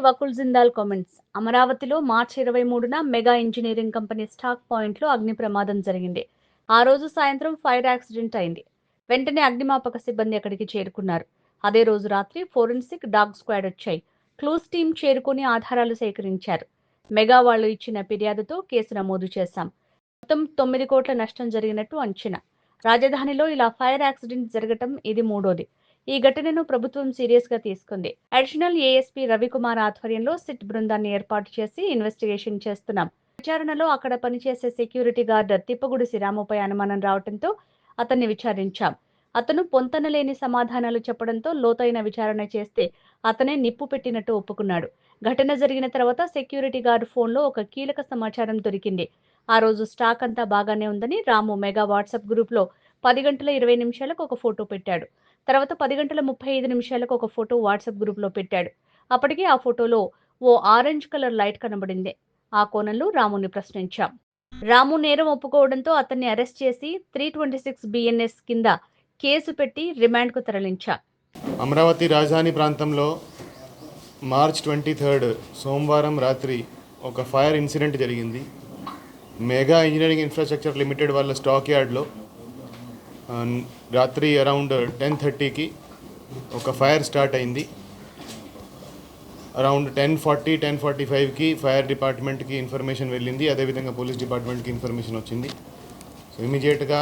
Vakul Jindal comments. అమరావతిలో మార్చి 23న mega engineering company stock పాయింట్లో అగ్ని ప్రమాదం జరిగింది. ఆ రోజు సాయంత్రం ఫైర్ యాక్సిడెంట్ అయింది. వెంటనే అగ్నిమాపక సిబ్బంది అక్కడికి చేరుకున్నారు. అదే రోజు రాత్రి ఫోరెన్సిక్ డాగ్ స్క్వాడ్ వచ్చాయి. క్లూస్ టీం చేరుకుని ఆధారాలు సేకరించారు. మెగా వాళ్లు ఇచ్చిన ఫిర్యాదుతో కేసు నమోదు చేశాం. మొత్తం 9 కోట్ల నష్టం జరిగినట్టు అంచనా. రాజధానిలో ఇలా ఫైర్ యాక్సిడెంట్ జరగటం ఇది మూడోది. ఈ ఘటనను ప్రభుత్వం సీరియస్ గా తీసుకుంది. అడిషనల్ ఏఎస్పీ రవికుమార్ ఆధ్వర్యంలో సిట్ బృందాన్ని ఏర్పాటు చేసి ఇన్వెస్టిగేషన్ చేస్తున్నాం. విచారణలో అక్కడ పనిచేసే సెక్యూరిటీ గార్డ్ తిప్పగుడిసి రాముపై అనుమానం రావడంతో అతన్ని విచారించాం. అతను పొంతనలేని సమాధానాలు చెప్పడంతో లోతైన విచారణ చేస్తే అతనే నిప్పు పెట్టినట్టు ఒప్పుకున్నాడు. ఘటన జరిగిన తర్వాత సెక్యూరిటీ గార్డ్ ఫోన్లో ఒక కీలక సమాచారం దొరికింది. ఆ రోజు స్టాక్ అంతా బాగానే ఉందని రాము మెగా వాట్సాప్ గ్రూప్లో 10 గంటల 20 నిమిషాలకు ఒక ఫోటో పెట్టాడు. తర్వాత 10 గంటల 35 నిమిషాలకు ఒక ఫోటో వాట్సాప్ గ్రూప్లో పెట్టాడు. అప్పటికే ఆ ఫోటోలో ఓ ఆరెంజ్ కలర్ లైట్ కనబడింది. ఆ కోణంలో రాముని ప్రశ్నించాం. రాము నేరం ఒప్పుకోవడంతో అతన్ని అరెస్ట్ చేసి 326 బిఎన్ఎస్ కింద కేసు పెట్టి రిమాండ్కు తరలించాం. అమరావతి రాజధాని ప్రాంతంలో మార్చ్ 23 సోమవారం రాత్రి ఒక ఫైర్ ఇన్సిడెంట్ జరిగింది. మెగా ఇంజనీరింగ్ ఇన్ఫ్రాస్ట్రక్చర్ లిమిటెడ్ వాళ్ళ స్టాక్ యార్డ్లో రాత్రి అరౌండ్ 10:30కి ఒక ఫైర్ స్టార్ట్ అయింది. అరౌండ్ 10:45కి ఫైర్ డిపార్ట్మెంట్కి ఇన్ఫర్మేషన్ వెళ్ళింది. అదేవిధంగా పోలీస్ డిపార్ట్మెంట్కి ఇన్ఫర్మేషన్ వచ్చింది. సో ఇమీడియట్గా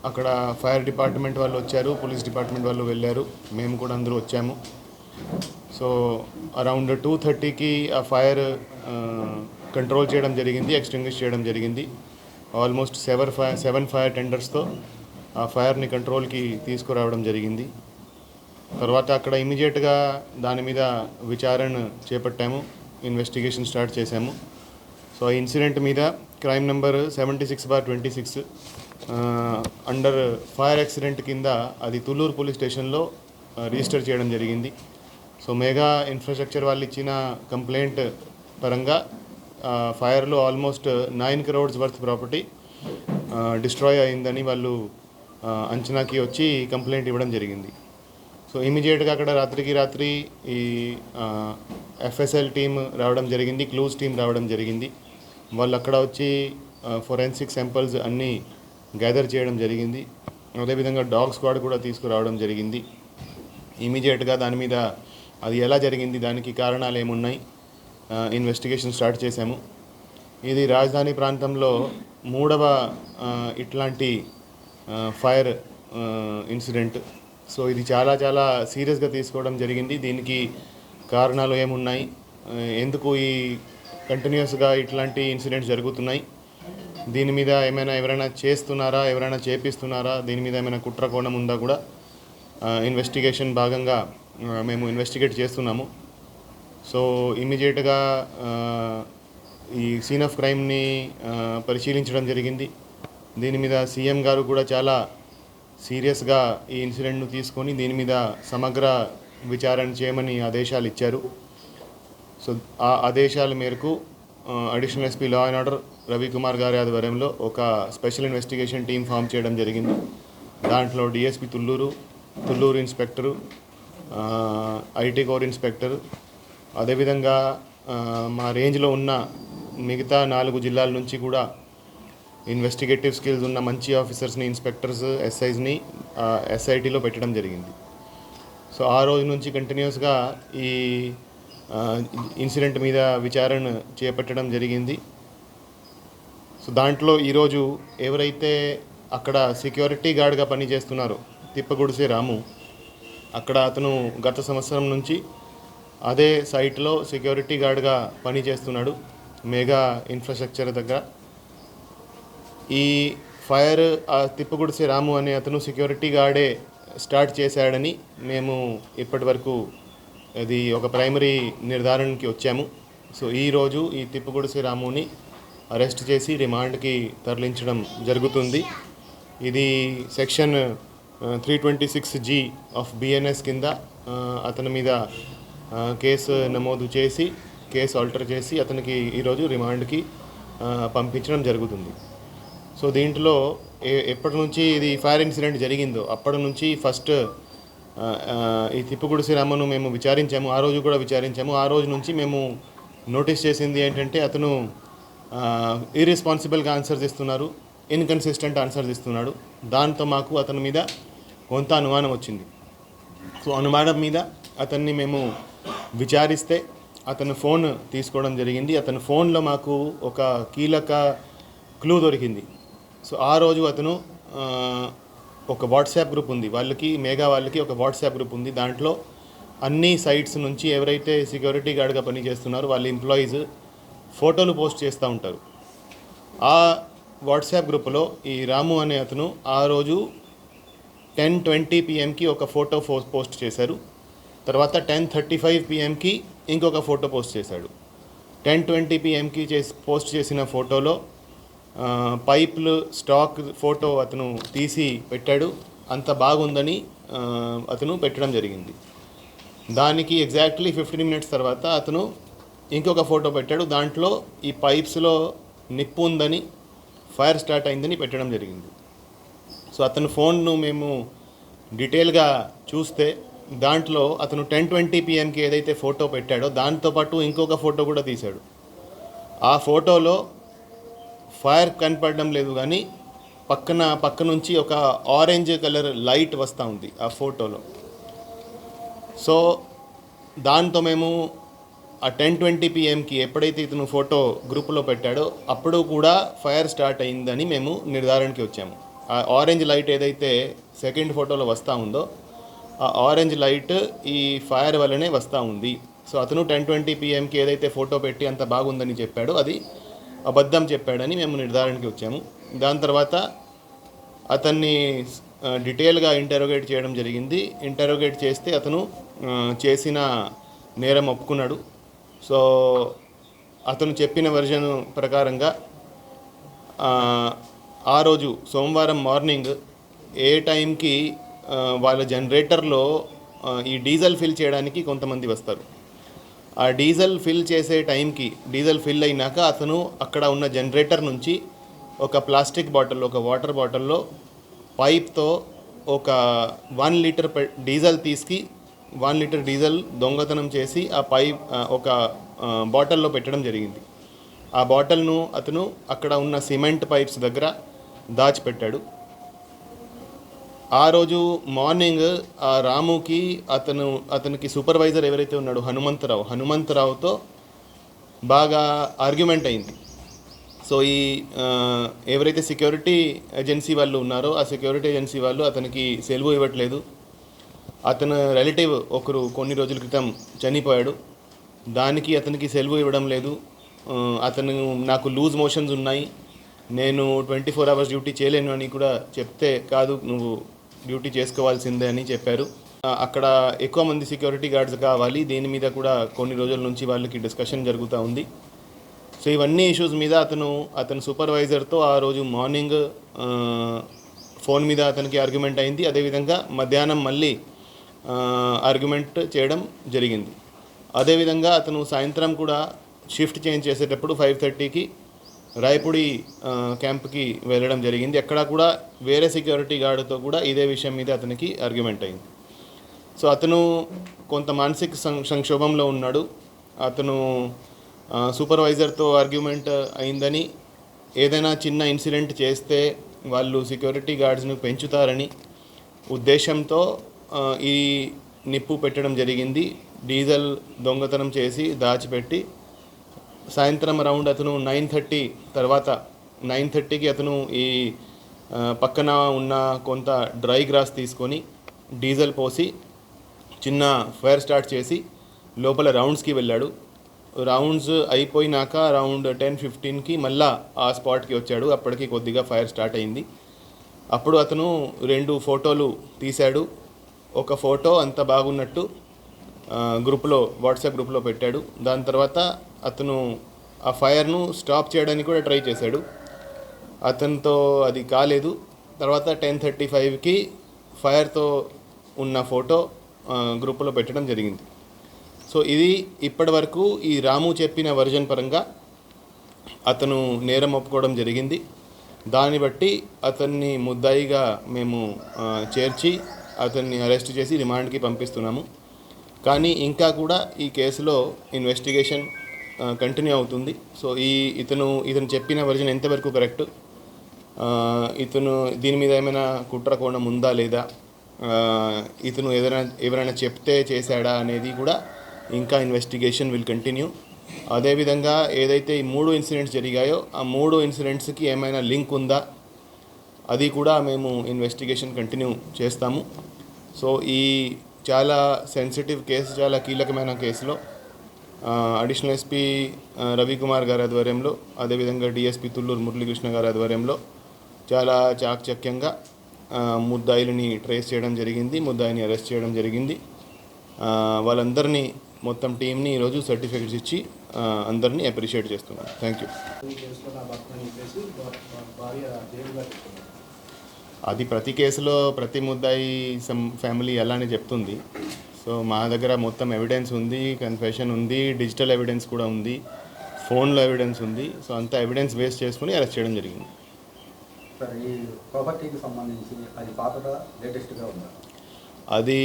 అక్కడ ఫైర్ డిపార్ట్మెంట్ వాళ్ళు వచ్చారు, పోలీస్ డిపార్ట్మెంట్ వాళ్ళు వెళ్ళారు, మేము కూడా అందరూ వచ్చాము. సో అరౌండ్ 2:30కి ఆ ఫైర్ కంట్రోల్ చేయడం జరిగింది, ఎక్స్టింగ్విష్ చేయడం జరిగింది. ఆల్మోస్ట్ 7 ఫైర్ టెండర్స్తో ఆ ఫైర్ని కంట్రోల్కి తీసుకురావడం జరిగింది. తర్వాత అక్కడ ఇమీడియట్గా దాని మీద విచారణ చేపట్టాము, ఇన్వెస్టిగేషన్ స్టార్ట్ చేశాము. సో ఆ ఇన్సిడెంట్ మీద crime number 76/26 under fire accident కింద అది తుళ్ళూరు పోలీస్ స్టేషన్లో రిజిస్టర్ చేయడం జరిగింది. సో మెగా ఇన్ఫ్రాస్ట్రక్చర్ వాళ్ళు ఇచ్చిన కంప్లైంట్ పరంగా ఫైర్లో almost 9 crores worth property destroy అయిందని వాళ్ళు అంచనాకి వచ్చి కంప్లైంట్ ఇవ్వడం జరిగింది. సో ఇమీడియట్గా అక్కడ రాత్రి ఈ ఎఫ్ఎస్ఎల్ టీమ్ రావడం జరిగింది, క్లూస్ టీమ్ రావడం జరిగింది. వాళ్ళు అక్కడ వచ్చి ఫోరెన్సిక్ శాంపిల్స్ అన్నీ గ్యాదర్ చేయడం జరిగింది. అదేవిధంగా డాగ్ స్క్వాడ్ కూడా తీసుకురావడం జరిగింది. ఇమీడియట్గా దాని మీద అది ఎలా జరిగింది, దానికి కారణాలు ఏమున్నాయి, ఇన్వెస్టిగేషన్ స్టార్ట్ చేశాము. ఇది రాజధాని ప్రాంతంలో మూడవ ఇట్లాంటి ఫైర్ ఇన్సిడెంట్. సో ఇది చాలా సీరియస్గా తీసుకోవడం జరిగింది. దీనికి కారణాలు ఏమున్నాయి, ఎందుకు ఈ కంటిన్యూస్గా ఇట్లాంటి ఇన్సిడెంట్స్ జరుగుతున్నాయి, దీని మీద ఎవరైనా చేస్తున్నారా, ఎవరైనా చేపిస్తున్నారా, దీని మీద ఏమైనా కుట్ర కోణం ఉందా కూడా ఇన్వెస్టిగేషన్ భాగంగా మేము ఇన్వెస్టిగేట్ చేస్తున్నాము. సో ఇమీడియట్గా ఈ సీన్ ఆఫ్ క్రైమ్ని పరిశీలించడం జరిగింది. దీని మీద సీఎం గారు కూడా చాలా సీరియస్గా ఈ ఇన్సిడెంట్ను తీసుకొని దీని మీద సమగ్ర విచారణ చేయమని ఆదేశాలు ఇచ్చారు. సో ఆ ఆదేశాల మేరకు additional SP law and order Ravikumar గారి ఆధ్వర్యంలో ఒక స్పెషల్ ఇన్వెస్టిగేషన్ టీం ఫామ్ చేయడం జరిగింది. దాంట్లో DSP Thullur inspector, IT core inspector, అదేవిధంగా మా రేంజ్లో ఉన్న మిగతా 4 జిల్లాల నుంచి కూడా ఇన్వెస్టిగేటివ్ స్కిల్స్ ఉన్న మంచి ఆఫీసర్స్ని, ఇన్స్పెక్టర్స్, ఎస్ఐస్ని ఎస్ఐటీలో పెట్టడం జరిగింది. సో ఆ రోజు నుంచి కంటిన్యూస్గా ఈ ఇన్సిడెంట్ మీద విచారణ చేపట్టడం జరిగింది. సో దాంట్లో ఈరోజు ఎవరైతే అక్కడ సెక్యూరిటీ గార్డ్గా పనిచేస్తున్నారో తిప్పగుడిసే రాము, అక్కడ అతను గత సంవత్సరం నుంచి అదే సైట్లో సెక్యూరిటీ గార్డ్గా పనిచేస్తున్నాడు మెగా ఇన్ఫ్రాస్ట్రక్చర్ దగ్గర. ఈ ఫైర్ తిప్పగుడిసే రాము అనే అతను సెక్యూరిటీ గార్డే స్టార్ట్ చేశాడని మేము ఇప్పటి వరకు అది ఒక ప్రైమరీ నిర్ధారణకి వచ్చాము. సో ఈరోజు ఈ తిప్పగుడిసే రాముని అరెస్ట్ చేసి రిమాండ్కి తరలించడం జరుగుతుంది. ఇది సెక్షన్ 326G ఆఫ్ బిఎన్ఎస్ కింద అతని మీద కేసు నమోదు చేసి కేసు ఆల్టర్ చేసి అతనికి ఈరోజు రిమాండ్కి పంపించడం జరుగుతుంది. సో దీంట్లో ఎప్పటి నుంచి ఇది ఫైర్ ఇన్సిడెంట్ జరిగిందో అప్పటి నుంచి ఫస్ట్ ఈ తిప్పుగుడిసి రామును మేము విచారించాము. ఆ రోజు కూడా విచారించాము. ఆ రోజు నుంచి మేము నోటీస్ చేసింది ఏంటంటే అతను ఇర్రెస్పాన్సిబుల్గా ఆన్సర్స్ ఇస్తున్నారు, ఇన్కన్సిస్టెంట్ ఆన్సర్స్ ఇస్తున్నాడు. దాంతో మాకు అతని మీద కొంత అనుమానం వచ్చింది. సో అనుమానం మీద అతన్ని మేము విచారిస్తే అతను ఫోన్ తీసుకోవడం జరిగింది. అతని ఫోన్లో మాకు ఒక కీలక క్లూ దొరికింది. సో ఆ రోజు అతను ఒక వాట్సాప్ గ్రూప్ ఉంది వాళ్ళకి, మేఘా వాళ్ళకి ఒక వాట్సాప్ గ్రూప్ ఉంది. దాంట్లో అన్ని సైట్స్ నుంచి ఎవరైతే సెక్యూరిటీ గార్డ్గా పనిచేస్తున్నారో వాళ్ళ ఎంప్లాయీస్ ఫోటోలు పోస్ట్ చేస్తూ ఉంటారు. ఆ వాట్సాప్ గ్రూప్లో ఈ రాము అనే అతను ఆ రోజు 10:20 PM ఒక ఫోటో పోస్ట్ చేశారు. తర్వాత 10:35 PM ఇంకొక ఫోటో పోస్ట్ చేశాడు. 10:20 PM పోస్ట్ చేసిన ఫోటోలో పైపులు స్టాక్ ఫోటో అతను తీసి పెట్టాడు. అంత బాగుందని అతను పెట్టడం జరిగింది. దానికి ఎగ్జాక్ట్లీ 15 minutes తర్వాత అతను ఇంకొక ఫోటో పెట్టాడు. దాంట్లో ఈ పైప్స్లో నిప్పు ఉందని, ఫైర్ స్టార్ట్ అయిందని పెట్టడం జరిగింది. సో అతను ఫోన్ను మేము డీటెయిల్గా చూస్తే దాంట్లో అతను 10:20 PM ఏదైతే ఫోటో పెట్టాడో దాంతోపాటు ఇంకొక ఫోటో కూడా తీశాడు. ఆ ఫోటోలో ఫైర్ కనపడడం లేదు, కానీ పక్క నుంచి ఒక ఆరెంజ్ కలర్ లైట్ వస్తూ ఉంది ఆ ఫోటోలో. సో దాంతో మేము ఆ 10:20 PM ఎప్పుడైతే ఇతను ఫోటో గ్రూప్లో పెట్టాడో అప్పుడు కూడా ఫైర్ స్టార్ట్ అయిందని మేము నిర్ధారణకి వచ్చాము. ఆ ఆరెంజ్ లైట్ ఏదైతే సెకండ్ ఫోటోలో వస్తూ ఉందో ఆ ఆరెంజ్ లైట్ ఈ ఫైర్ వల్లనే వస్తూ ఉంది. సో అతను 10:20 PM ఏదైతే ఫోటో పెట్టి అంత బాగుందని చెప్పాడో అది అబద్ధం చెప్పాడని మేము నిర్ధారణకి వచ్చాము. దాని తర్వాత అతన్ని డీటెయిల్గా ఇంటరోగేట్ చేయడం జరిగింది. ఇంటరోగేట్ చేస్తే అతను చేసిన నేరం ఒప్పుకున్నాడు. సో అతను చెప్పిన వెర్షన్ ప్రకారంగా ఆ రోజు సోమవారం మార్నింగ్ ఏ టైంకి వాళ్ళ జనరేటర్లో ఈ డీజిల్ ఫిల్ చేయడానికి కొంతమంది వస్తారు. ఆ డీజిల్ ఫిల్ చేసే టైంకి డీజిల్ ఫిల్ అయినాక అతను అక్కడ ఉన్న జనరేటర్ నుంచి ఒక ప్లాస్టిక్ బాటిల్, ఒక వాటర్ బాటిల్లో పైప్తో ఒక 1 లీటర్ డీజిల్ తీసుకు 1 లీటర్ డీజిల్ దొంగతనం చేసి ఆ పైప్ ఒక బాటిల్లో పెట్టడం జరిగింది. ఆ బాటిల్ను అతను అక్కడ ఉన్న సిమెంట్ పైప్స్ దగ్గర దాచిపెట్టాడు. ఆ రోజు మార్నింగ్ ఆ రాముకి అతనికి సూపర్వైజర్ ఎవరైతే ఉన్నాడో హనుమంతరావుతో బాగా ఆర్గ్యుమెంట్ అయింది. సో ఈ ఎవరైతే సెక్యూరిటీ ఏజెన్సీ వాళ్ళు ఉన్నారో ఆ సెక్యూరిటీ ఏజెన్సీ వాళ్ళు అతనికి సెలవు ఇవ్వట్లేదు. అతను రిలేటివ్ ఒకరు కొన్ని రోజుల క్రితం చనిపోయాడు, దానికి అతనికి సెలవు ఇవ్వడం లేదు. అతను నాకు లూజ్ మోషన్స్ ఉన్నాయి, నేను 24 hours డ్యూటీ చేయలేను అని కూడా చెప్తే, కాదు నువ్వు డ్యూటీ చేసుకోవాల్సిందే అని చెప్పారు. అక్కడ ఎక్కువ మంది సెక్యూరిటీ గార్డ్స్ కావాలి, దీని మీద కూడా కొన్ని రోజుల నుంచి వాళ్ళకి డిస్కషన్ జరుగుతూ ఉంది. సో ఇవన్నీ ఇష్యూస్ మీద అతను సూపర్వైజర్తో ఆ రోజు మార్నింగ్ ఫోన్ మీద అతనికి ఆర్గ్యుమెంట్ అయింది. అదేవిధంగా మధ్యాహ్నం మళ్ళీ ఆర్గ్యుమెంట్ చేయడం జరిగింది. అదేవిధంగా అతను సాయంత్రం కూడా షిఫ్ట్ చేంజ్ చేసేటప్పుడు 5:30 రాయపూడి క్యాంప్కి వెళ్ళడం జరిగింది. అక్కడ కూడా వేరే సెక్యూరిటీ గార్డుతో కూడా ఇదే విషయం మీద అతనికి ఆర్గ్యుమెంట్ అయింది. సో అతను కొంత మానసిక సంక్షోభంలో ఉన్నాడు. అతను సూపర్వైజర్తో ఆర్గ్యుమెంట్ అయిందని, ఏదైనా చిన్న ఇన్సిడెంట్ చేస్తే వాళ్ళు సెక్యూరిటీ గార్డ్స్ను పెంచుతారని ఉద్దేశంతో ఈ నిప్పు పెట్టడం జరిగింది. డీజిల్ దొంగతనం చేసి దాచిపెట్టి సాయంత్రం అరౌండ్ అతను 9:30 తర్వాత 9:30కి అతను ఈ పక్కన ఉన్న కొంత డ్రై గ్రాస్ తీసుకొని డీజిల్ పోసి చిన్న ఫైర్ స్టార్ట్ చేసి లోపల రౌండ్స్కి వెళ్ళాడు. రౌండ్స్ అయిపోయినాక అరౌండ్ 10:15కి మళ్ళా ఆ స్పాట్కి వచ్చాడు. అప్పటికి కొద్దిగా ఫైర్ స్టార్ట్ అయింది. అప్పుడు అతను 2 ఫోటోలు తీశాడు. ఒక ఫోటో అంత బాగున్నట్టు గ్రూప్లో, వాట్సాప్ గ్రూప్లో పెట్టాడు. దాని తర్వాత అతను ఆ ఫైర్ను స్టాప్ చేయడానికి కూడా ట్రై చేశాడు. అతనితో అది కాలేదు. తర్వాత 10:35కి ఫైర్తో ఉన్న ఫోటో గ్రూప్లో పెట్టడం జరిగింది. సో ఇది ఇప్పటి వరకు ఈ రాము చెప్పిన వర్జన్ పరంగా అతను నేరం ఒప్పుకోవడం జరిగింది. దాన్ని బట్టి అతన్ని ముద్దాయిగా మేము చేర్చి అతన్ని అరెస్ట్ చేసి రిమాండ్కి పంపిస్తున్నాము. కానీ ఇంకా కూడా ఈ కేసులో ఇన్వెస్టిగేషన్ కంటిన్యూ అవుతుంది. సో ఇతను చెప్పిన వర్జన్ ఎంతవరకు కరెక్ట్, ఇతను దీని మీద ఏమైనా కుట్ర కోణం ఉందా లేదా, ఇతను ఎవరైనా చెప్తే చేశాడా అనేది కూడా ఇంకా ఇన్వెస్టిగేషన్ విల్ కంటిన్యూ. అదేవిధంగా ఏదైతే ఈ 3 ఇన్సిడెంట్స్ జరిగాయో ఆ 3 ఇన్సిడెంట్స్కి ఏమైనా లింక్ ఉందా అది కూడా మేము ఇన్వెస్టిగేషన్ కంటిన్యూ చేస్తాము. సో ఈ చాలా సెన్సిటివ్ కేసు, చాలా కీలకమైన కేసులో అడిషనల్ ఎస్పీ రవికుమార్ గారి ఆధ్వర్యంలో, అదేవిధంగా డిఎస్పీ తుళ్ళూరు మురళీకృష్ణ గారి ఆధ్వర్యంలో చాలా చాకచక్యంగా ముద్దాయిలని ట్రేస్ చేయడం జరిగింది, ముద్దాయిని అరెస్ట్ చేయడం జరిగింది. వాళ్ళందరినీ మొత్తం టీంని ఈరోజు సర్టిఫికెట్స్ ఇచ్చి అందరినీ అప్రిషియేట్ చేస్తున్నాను. Thank you. అది ప్రతి కేసులో ప్రతి ముద్దాయి ఫ్యామిలీ అలానే చెప్తుంది. సో మా దగ్గర మొత్తం ఎవిడెన్స్ ఉంది, కన్ఫెషన్ ఉంది, డిజిటల్ ఎవిడెన్స్ కూడా ఉంది, ఫోన్లో ఎవిడెన్స్ ఉంది. సో అంత ఎవిడెన్స్ బేస్ చేసుకుని అరెస్ట్ చేయడం జరిగింది. సార్, ఈ ప్రాపర్టీకి సంబంధించి అది పాతదా లేటెస్ట్గా ఉందా? అది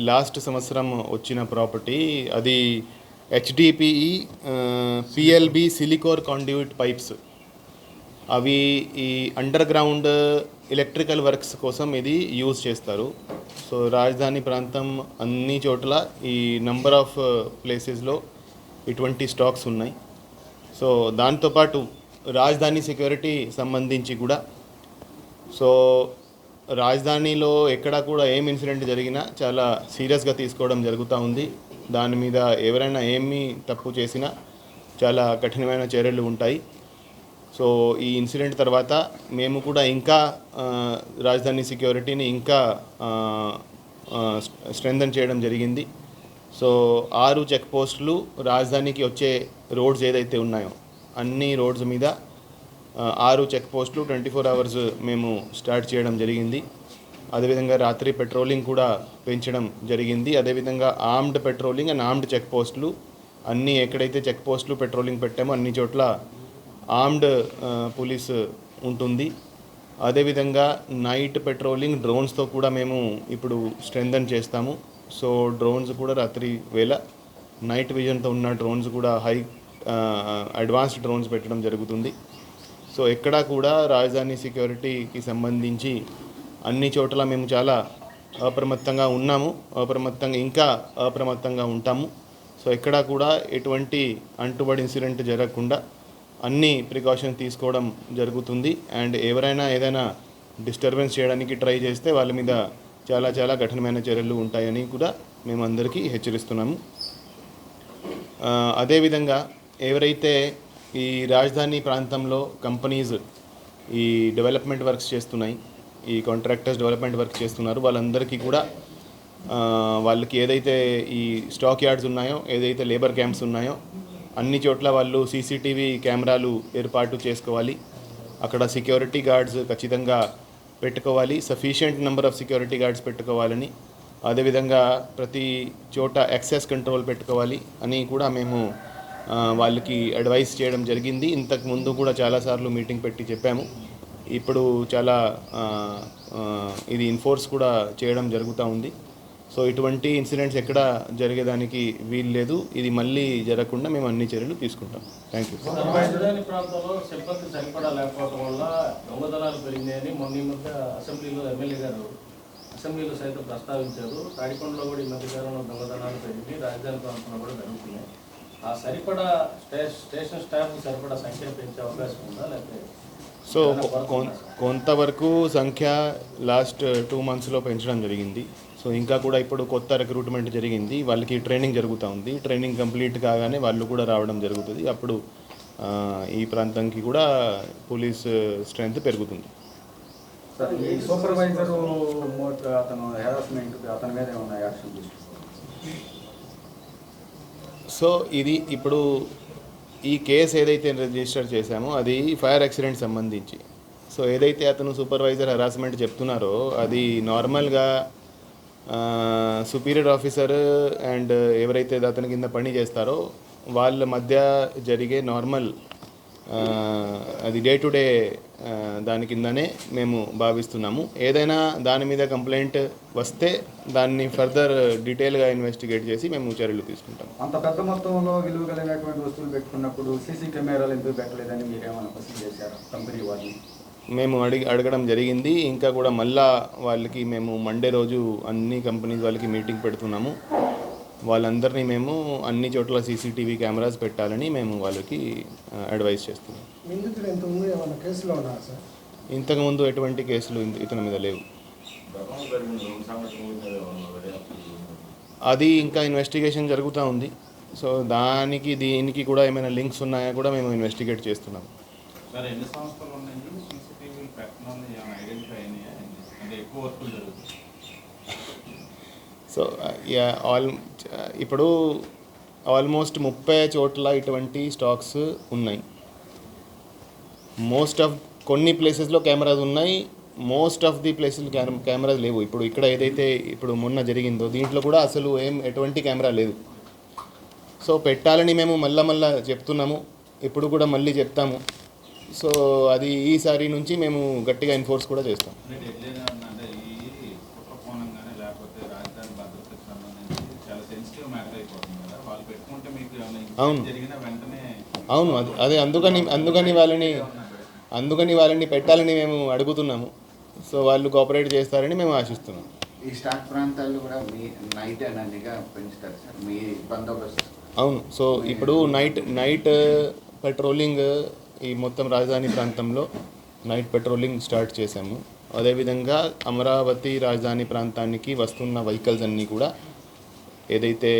లాస్ట్ సంవత్సరం వచ్చిన ప్రాపర్టీ. అది హెచ్డిపిఈ పిఎల్బి సిలికోర్ కాండ్యూట్ పైప్స్. అవి ఈ అండర్ గ్రౌండ్ ఎలక్ట్రికల్ వర్క్స్ కోసం ఇది యూజ్ చేస్తారు. సో రాజధాని ప్రాంతం అన్ని చోట్ల ఈ నంబర్ ఆఫ్ ప్లేసెస్లో ఇటువంటి స్టాక్స్ ఉన్నాయి. సో దాంతోపాటు రాజధాని సెక్యూరిటీ సంబంధించి కూడా, సో రాజధానిలో ఎక్కడ కూడా ఏం ఇన్సిడెంట్ జరిగినా చాలా సీరియస్గా తీసుకోవడం జరుగుతూ ఉంది. దాని మీద ఎవరైనా ఏమీ తప్పు చేసినా చాలా కఠినమైన చర్యలు ఉంటాయి. సో ఈ ఇన్సిడెంట్ తర్వాత మేము కూడా ఇంకా రాజధాని సెక్యూరిటీని ఇంకా స్ట్రెంథన్ చేయడం జరిగింది. సో 6 చెక్ పోస్టులు రాజధానికి వచ్చే రోడ్స్ ఏదైతే ఉన్నాయో అన్ని రోడ్స్ మీద 6 చెక్ పోస్టులు 24 అవర్స్ మేము స్టార్ట్ చేయడం జరిగింది. అదేవిధంగా రాత్రి పెట్రోలింగ్ కూడా పెంచడం జరిగింది. అదేవిధంగా armed patrolling and armed check పోస్టులు అన్నీ ఎక్కడైతే చెక్ పోస్టులు పెట్రోలింగ్ పెట్టామో అన్ని చోట్ల ఆర్మ్డ్ పోలీస్ ఉంటుంది. అదేవిధంగా నైట్ పెట్రోలింగ్ డ్రోన్స్తో కూడా మేము ఇప్పుడు స్ట్రెంథన్ చేస్తాము. సో డ్రోన్స్ కూడా రాత్రి వేళ నైట్ విజన్తో ఉన్న డ్రోన్స్ కూడా అడ్వాన్స్డ్ డ్రోన్స్ పెట్టడం జరుగుతుంది. సో ఎక్కడా కూడా రాజధాని సెక్యూరిటీకి సంబంధించి అన్ని చోట్ల మేము చాలా అప్రమత్తంగా ఉన్నాము, ఇంకా అప్రమత్తంగా ఉంటాము. సో ఎక్కడా కూడా ఎటువంటి అంటుబడి ఇన్సిడెంట్ జరగకుండా అన్ని ప్రికాషన్ తీసుకోవడం జరుగుతుంది. అండ్ ఎవరైనా ఏదైనా డిస్టర్బెన్స్ చేయడానికి ట్రై చేస్తే వాళ్ళ మీద చాలా చాలా కఠినమైన చర్యలు ఉంటాయని కూడా మేము అందరికీ హెచ్చరిస్తున్నాము. అదేవిధంగా ఎవరైతే ఈ రాజధాని ప్రాంతంలో కంపెనీస్ ఈ డెవలప్మెంట్ వర్క్స్ చేస్తున్నాయి, ఈ కాంట్రాక్టర్స్ డెవలప్మెంట్ వర్క్ చేస్తున్నారు, వాళ్ళందరికీ కూడా వాళ్ళకి ఏదైతే ఈ స్టాక్ యార్డ్స్ ఉన్నాయో, ఏదైతే లేబర్ క్యాంప్స్ ఉన్నాయో అన్ని చోట్ల వాళ్ళు సీసీటీవీ కెమెరాలు ఏర్పాటు చేసుకోవాలి. అక్కడ సెక్యూరిటీ గార్డ్స్ ఖచ్చితంగా పెట్టుకోవాలి, sufficient number of security guards పెట్టుకోవాలని, అదేవిధంగా ప్రతి చోట యాక్సెస్ కంట్రోల్ పెట్టుకోవాలి అని కూడా మేము వాళ్ళకి అడ్వైస్ చేయడం జరిగింది. ఇంతకు ముందు కూడా చాలాసార్లు మీటింగ్ పెట్టి చెప్పాము. ఇప్పుడు చాలా ఇది ఎన్ఫోర్స్ కూడా చేయడం జరుగుతూ ఉంది. సో ఇటువంటి ఇన్సిడెంట్స్ ఎక్కడ జరిగేదానికి వీలు లేదు. ఇది మళ్ళీ జరగకుండా మేము అన్ని చర్యలు తీసుకుంటాం. Thank you. రాజధాని ప్రాంతంలో సిబ్బంది సరిపడా లేకపోవడం వల్ల దొంగతనాలు పెరిగినాయని మొన్న ఈ మధ్య అసెంబ్లీలో ఎమ్మెల్యే గారు అసెంబ్లీలో సైతం ప్రస్తావించారు. తాడికొండలో కూడా ఈ మధ్యకాలంలో దొంగతనాలు పెరిగి రాజధాని ప్రాంతంలో కూడా జరుగుతున్నాయి. ఆ సరిపడా స్టేషన్ స్టాఫ్ సరిపడా సంఖ్య పెంచే అవకాశం ఉందా, లేకపోతే? సో కొంతవరకు సంఖ్య లాస్ట్ 2 monthsలో పెంచడం జరిగింది. సో ఇంకా కూడా ఇప్పుడు కొత్త రిక్రూట్మెంట్ జరిగింది, వాళ్ళకి ట్రైనింగ్ జరుగుతూ ఉంది. ట్రైనింగ్ కంప్లీట్ కాగానే వాళ్ళు కూడా రావడం జరుగుతుంది. అప్పుడు ఈ ప్రాంతానికి కూడా పోలీస్ స్ట్రెంత్ పెరుగుతుంది. ఈ సూపర్వైజర్ అతను హెరాస్మెంట్ అతని మీద ఏమైనా యాక్షన్ తీసుకుంటారు? సో ఇది ఇప్పుడు ఈ కేసు ఏదైతే రిజిస్టర్ చేశామో అది ఫైర్ యాక్సిడెంట్ సంబంధించి. సో ఏదైతే అతను సూపర్వైజర్ హెరాస్మెంట్ చెప్తున్నారో అది నార్మల్గా సుపీరియర్ ఆఫీసర్ అండ్ ఎవరైతే అతని కింద పని చేస్తారో వాళ్ళ మధ్య జరిగే నార్మల్ అది డే టు డే దాని కిందనే మేము భావిస్తున్నాము. ఏదైనా దాని మీద కంప్లైంట్ వస్తే దాన్ని ఫర్దర్ డీటెయిల్గా ఇన్వెస్టిగేట్ చేసి మేము చర్యలు తీసుకుంటాం. అంత పెద్ద మొత్తంలో విలువ కలిగినటువంటి వస్తువులు పెట్టుకున్నప్పుడు సీసీ కెమెరాలు ఎందుకు పెట్టలేదని మీరేమైనా క్వశ్చన్ చేశారు కంపెనీ వాళ్ళని? మేము అడగడం జరిగింది. ఇంకా కూడా మళ్ళా వాళ్ళకి మేము మండే రోజు అన్ని కంపెనీస్ వాళ్ళకి మీటింగ్ పెడుతున్నాము. వాళ్ళందరినీ మేము అన్ని చోట్ల సీసీటీవీ కెమెరాస్ పెట్టాలని మేము వాళ్ళకి అడ్వైస్ చేస్తున్నాం. ఇంతకుముందు ఎటువంటి కేసులు ఇతని మీద లేవు. అది ఇంకా ఇన్వెస్టిగేషన్ జరుగుతూ ఉంది. సో దీనికి కూడా ఏమైనా లింక్స్ ఉన్నాయా కూడా మేము ఇన్వెస్టిగేట్ చేస్తున్నాం. సార్ ఎన్ని సంవత్సరాలు ఉన్నాయి సీసీటీవీలు పెట్టడం ఐడెంటిఫై అయినాయా? అంటే ఎక్కువ వర్కులు జరుగుతుంది. సో ఇప్పుడు ఆల్మోస్ట్ 30 చోట్ల ఇటువంటి స్టాక్స్ ఉన్నాయి. కొన్ని ప్లేసెస్లో కెమెరాస్ ఉన్నాయి, most of the places cameras లేవు. ఇప్పుడు ఇక్కడ ఏదైతే ఇప్పుడు మొన్న జరిగిందో దీంట్లో కూడా అసలు ఎటువంటి కెమెరా లేదు. సో పెట్టాలని మేము మళ్ళా చెప్తున్నాము, ఇప్పుడు కూడా మళ్ళీ చెప్తాము. సో అది ఈసారి నుంచి మేము గట్టిగా ఎన్ఫోర్స్ కూడా చేస్తాం. అంటే ఈ కుట్రకోణం కానీ లేకపోతే రాజధాని భద్రతకు సంబంధించి చాలా సెన్సిటివ్ మ్యాటర్ అయిపోతుంది కదా, వాళ్ళు పెట్టుకుంటే మీకు జరిగిన వెంటనే అవును అదే అందుకని వాళ్ళని పెట్టాలని మేము అడుగుతున్నాము. సో వాళ్ళు కోఆపరేట్ చేస్తారని మేము ఆశిస్తున్నాం. ఈ స్టాక్ ప్రాంతాల్లో కూడా మీ నైట్ నిఘా పెంచుతారు సార్ మీ బందోబస్తు? అవును. సో ఇప్పుడు నైట్ పెట్రోలింగ్ ఈ మొత్తం రాజధాని ప్రాంతంలో నైట్ పెట్రోలింగ్ స్టార్ట్ చేశాము. అదేవిధంగా అమరావతి రాజధాని ప్రాంతానికి వస్తున్న వెహికల్స్ అన్నీ కూడా ఏదైతే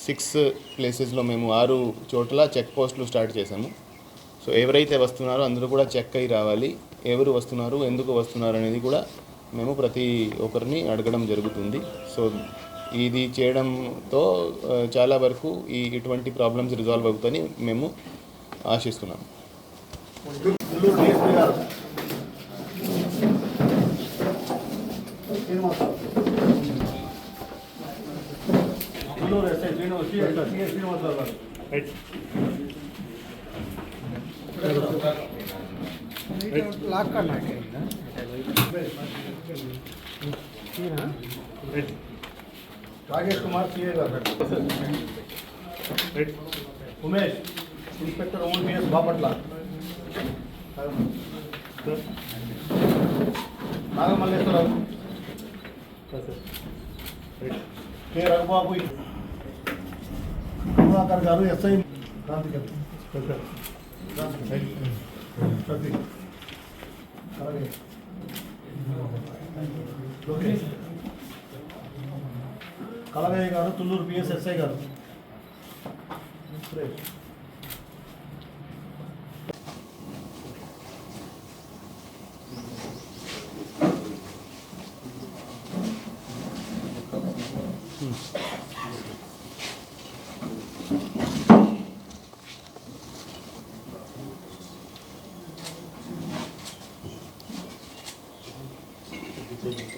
6 ప్లేసెస్లో మేము 6 చోట్ల చెక్ పోస్టులు స్టార్ట్ చేశాము. సో ఎవరైతే వస్తున్నారో అందరూ కూడా చెక్ అయ్యి రావాలి. ఎవరు వస్తున్నారు, ఎందుకు వస్తున్నారు అనేది కూడా మేము ప్రతి ఒక్కరిని అడగడం జరుగుతుంది. సో ఇది చేయడంతో చాలా వరకు ఇటువంటి ప్రాబ్లమ్స్ రిజాల్వ్ అవుతాయని మేము ఆశిస్తున్నాము. రాజేష్ కుమార్ సిఏ గారు, ఉమేష్ ఇన్స్పెక్టర్ ఓన్పిఎస్ బాపట్ల, నాగమల్లేశ్వరరావు, కె రఘుబాబు, ప్రభాకర్ గారు, ఎస్ఐ క్రాంతికర్, కలగయ్య గారు, తుళ్ళూరు పిఎస్ఎస్ఐ గారు, Thank you.